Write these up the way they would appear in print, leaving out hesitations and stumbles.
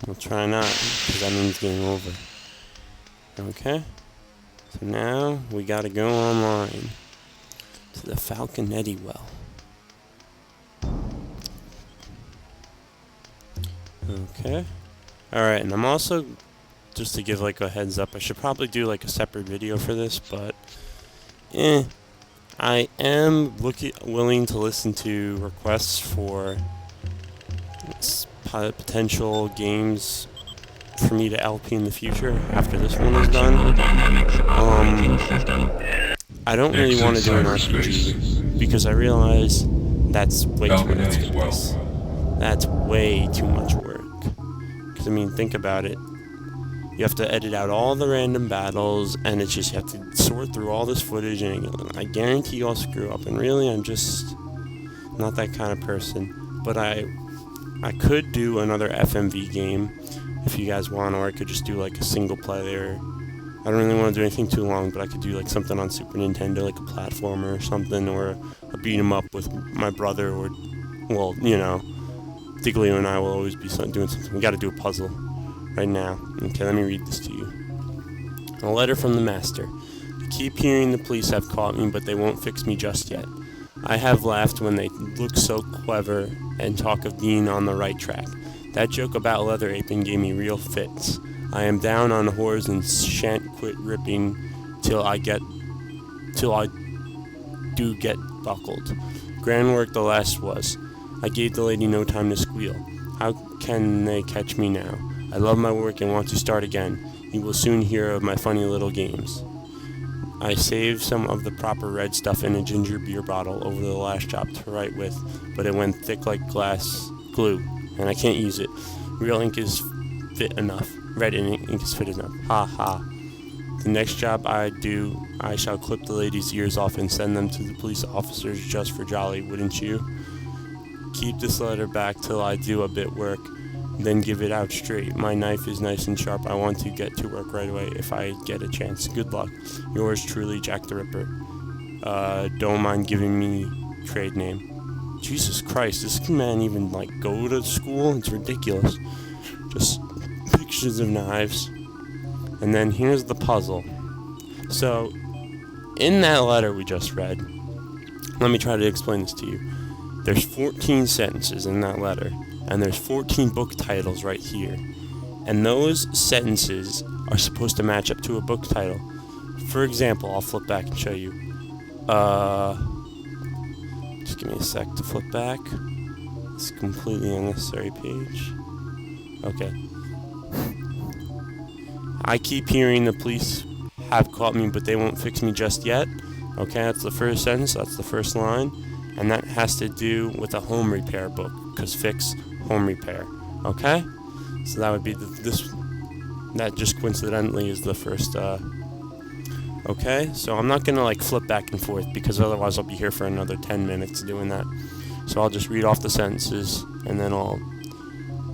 We'll try not, because that means game over. Okay? So now we gotta go online to the Falconetti well. Okay. Alright, and I'm also, just to give like a heads up, I should probably do like a separate video for this, but I am willing to listen to requests for potential games for me to LP in the future after this one is done. I don't really want to do an RPG because I realize that's way too much. That's way too much work. Because I mean, think about it. You have to edit out all the random battles, and it's just you have to sort through all this footage, and I guarantee I'll screw up. And really, I'm just not that kind of person. But I could do another FMV game if you guys want, or I could just do like a single player. I don't really want to do anything too long, but I could do like something on Super Nintendo, like a platformer or something, or a beat 'em up with my brother, or, well, you know, Diglio and I will always be doing something. We got to do a puzzle right now. Okay, let me read this to you. A letter from the master. I keep hearing the police have caught me, but they won't fix me just yet. I have laughed when they look so clever and talk of being on the right track. That joke about leather aping gave me real fits. I am down on whores and shan't quit ripping till I do get buckled. Grand work the last was. I gave the lady no time to squeal. How can they catch me now? I love my work and want to start again. You will soon hear of my funny little games. I saved some of the proper red stuff in a ginger beer bottle over the last job to write with, but it went thick like glass glue, and I can't use it. Real ink is fit enough. Red ink is fit enough. Ha ha. The next job I do, I shall clip the lady's ears off and send them to the police officers just for jolly, wouldn't you? Keep this letter back till I do a bit work, then give it out straight. My knife is nice and sharp. I want to get to work right away if I get a chance. Good luck. Yours truly, Jack the Ripper. Don't mind giving me trade name. Jesus Christ, this man even like go to school? It's ridiculous. Just pictures of knives. And then here's the puzzle. So, in that letter we just read, let me try to explain this to you. There's 14 sentences in that letter, and there's 14 book titles right here. And those sentences are supposed to match up to a book title. For example, I'll flip back and show you. Just give me a sec to flip back. It's a completely unnecessary page. Okay. I keep hearing the police have caught me, but they won't fix me just yet. Okay, that's the first sentence, that's the first line. And that has to do with a home repair book, because fix, home repair. Okay? So that would be that just coincidentally is the first, okay? So I'm not gonna like flip back and forth, because otherwise I'll be here for another 10 minutes doing that. So I'll just read off the sentences, and then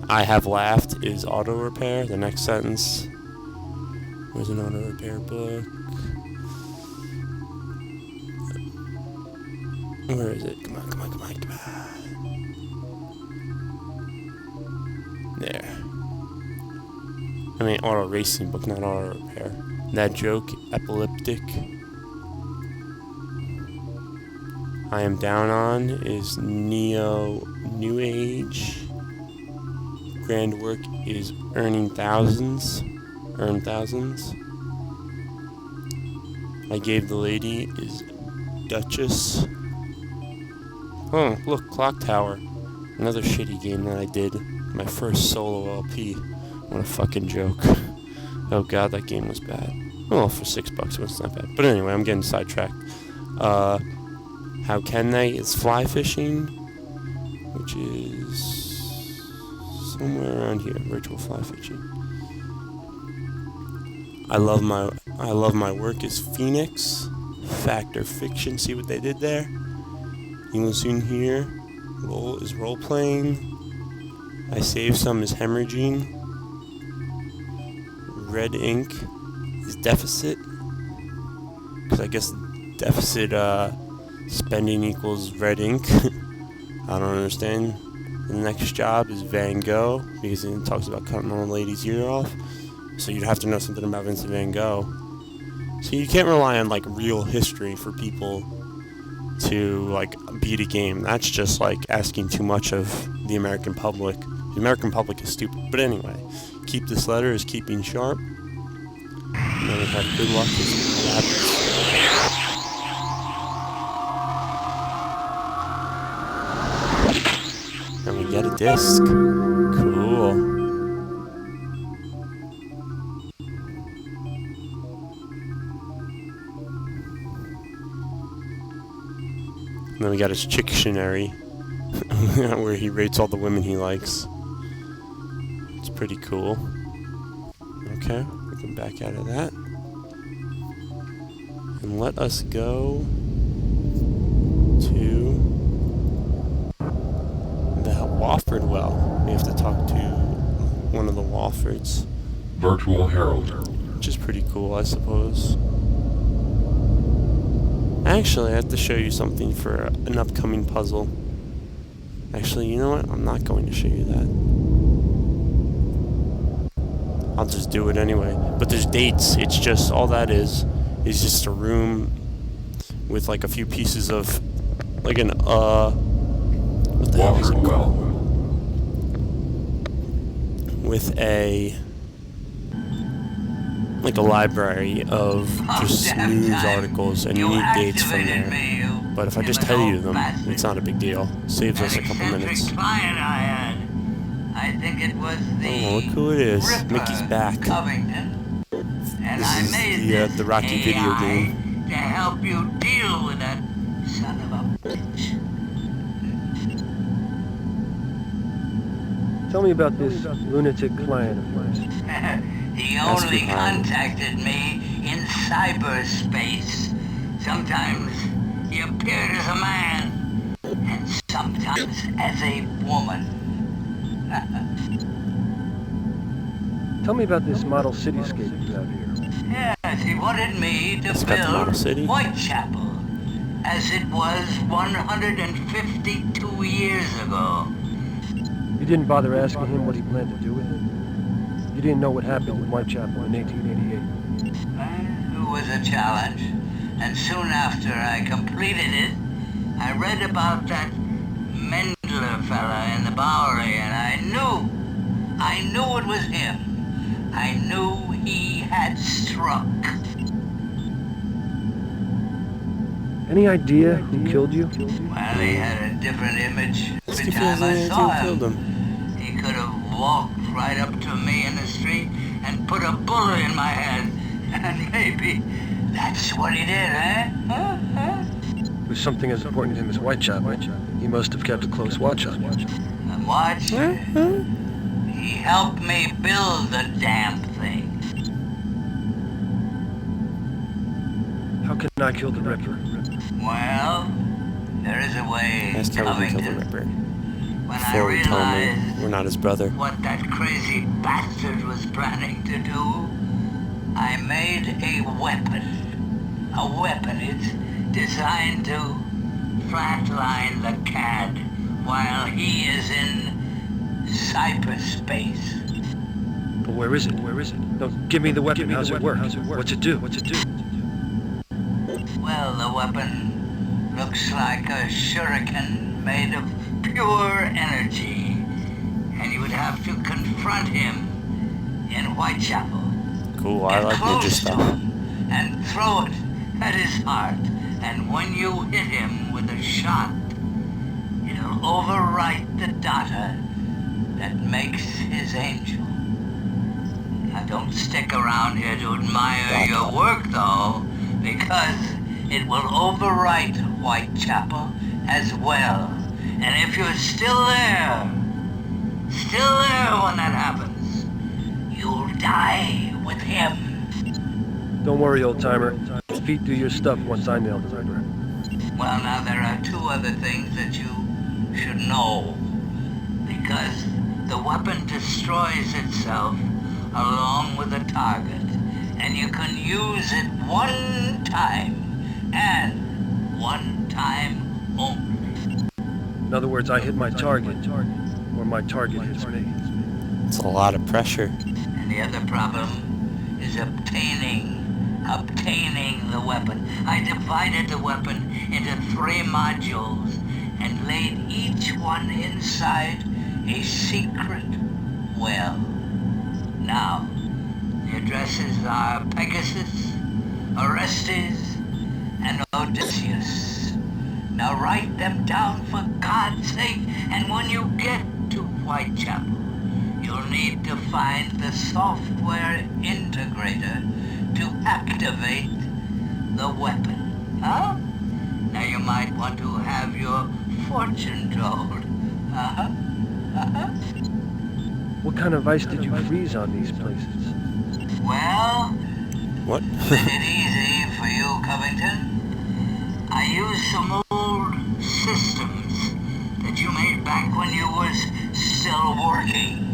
I have laughed is auto repair, the next sentence. Where's an auto repair book? Where is it? Come on. There. I mean, auto racing book, not auto repair. That joke, epileptic. I am down on is New Age. Grand work is earn thousands. I gave the lady is Duchess. Oh, look, Clock Tower. Another shitty game that I did. My first solo LP. What a fucking joke. Oh god, that game was bad. Well, for $6 it was not bad. But anyway, I'm getting sidetracked. How can they? It's fly fishing, which is somewhere around here. Virtual fly fishing. I love my work is Phoenix. Fact or fiction. See what they did there? You will soon hear. Role is role playing. I saved some is hemorrhaging. Red ink is deficit. Because I guess deficit spending equals red ink. I don't understand. The next job is Van Gogh, because it talks about cutting an old lady's ear off. So you'd have to know something about Vincent Van Gogh. So you can't rely on like real history for people to like beat a game. That's just like asking too much of the American public. The American public is stupid. But anyway, keep this letter is keeping sharp. And then we have good luck with rabbits. And we get a disc. Cool. And then we got his Chictionary, where he rates all the women he likes. It's pretty cool. Okay, we can back out of that. And let us go to the Wofford Well. We have to talk to one of the Woffords. Virtual Herald. Which is pretty cool, I suppose. Actually, I have to show you something for an upcoming puzzle. Actually, you know what? I'm not going to show you that. I'll just do it anyway. But there's dates. It's just, all that is just a room with like a few pieces of, like an, what the hell is it called? With a, like a library of just news articles, and you need dates from there. But if I just tell you them, it's not a big deal. Saves us a couple minutes. I think it was the oh, look who it is. Mickey's back. This is the Rocky video game. To help you deal with that son of a bitch. Tell me about this lunatic client of yours. He only contacted me in cyberspace. Sometimes he appeared as a man, and sometimes as a woman. Tell me about this model cityscape you have here. Yes, he wanted me to build Whitechapel, as it was 152 years ago. You didn't bother asking him what he planned to do with it? You didn't know what happened in Whitechapel in 1888? It was a challenge, and soon after I completed it, I read about that Mendler fella in the Bowery, and I knew it was him. I knew he had struck. Any idea who killed you? Well, he had a different image every time I saw him. He could have walked right up to me in the street and put a bullet in my head. And maybe that's what he did, huh? With something as important to him as Whitechapel, he must have kept a close watch on you. And watch? He helped me build the damn thing. How can I kill the Ripper? Well, there is a way. That's how we can kill the Ripper. Before we tell him we're not his brother. What that crazy bastard was planning to do, I made a weapon. A weapon. It's designed to flatline the CAD while he is in cyberspace. But where is it? No, give me the weapon. How's it work? What's it do? Well, the weapon looks like a shuriken made of pure energy. And you would have to confront him in Whitechapel. Cool, I like ninja stuff. And throw it at his heart. And when you hit him with a shot, it'll overwrite the data that makes his angel. Now don't stick around here to admire your work, though, because it will overwrite Whitechapel as well. And if you're still there when that happens, you'll die with him. Don't worry, old-timer. Feet do your stuff once I nail the Ripper. Well, now there are two other things that you should know. Because the weapon destroys itself along with the target. And you can use it one time, and one time only. In other words, I hit my target, or my target hits me. It's a lot of pressure. And the other problem is obtaining the weapon. I divided the weapon into 3 modules and laid each one inside a secret well. Now, the addresses are Pegasus, Orestes, and Odysseus. Now write them down for God's sake, and when you get to Whitechapel, you'll need to find the software integrator to activate the weapon. Huh? Now you might want to have your fortune told. Uh-huh. Uh-huh. What kind of ice did you freeze on these places? Well, What? made it easy for you, Covington. I used some old systems that you made back when you was still working.